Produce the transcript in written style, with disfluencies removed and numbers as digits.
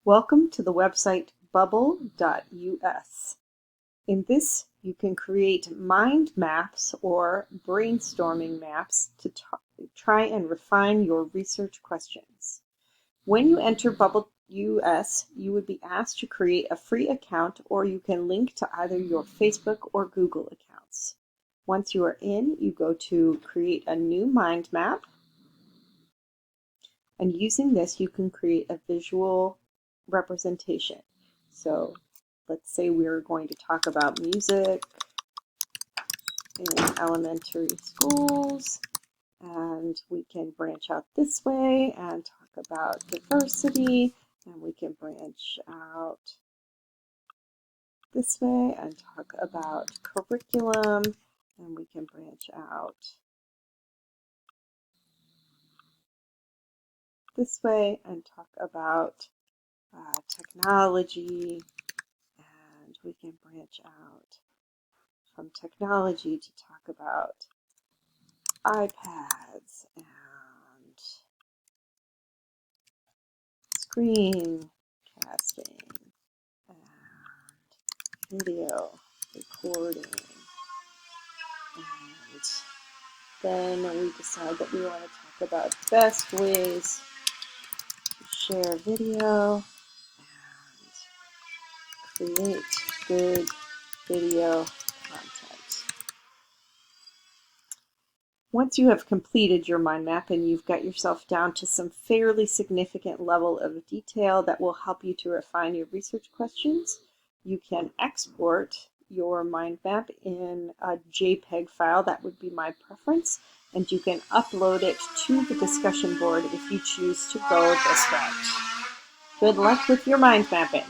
Welcome to the website bubble.us. In this, you can create mind maps or brainstorming maps to try and refine your research questions. When you enter Bubble.us, you would be asked to create a free account, or you can link to either your Facebook or Google accounts. Once you are in, you go to create a new mind map, and using this you can create a visual representation. So let's say we're going to talk about music in elementary schools, and we can branch out this way and talk about diversity, and we can branch out this way and talk about curriculum, and we can branch out this way and talk about technology, and we can branch out from technology to talk about iPads and screen casting and video recording. And then we decide that we want to talk about best ways to share video and create good video content. Once you have completed your mind map and you've got yourself down to some fairly significant level of detail that will help you to refine your research questions, you can export your mind map in a JPEG file. That would be my preference, and you can upload it to the discussion board if you choose to go this route. Good luck with your mind mapping.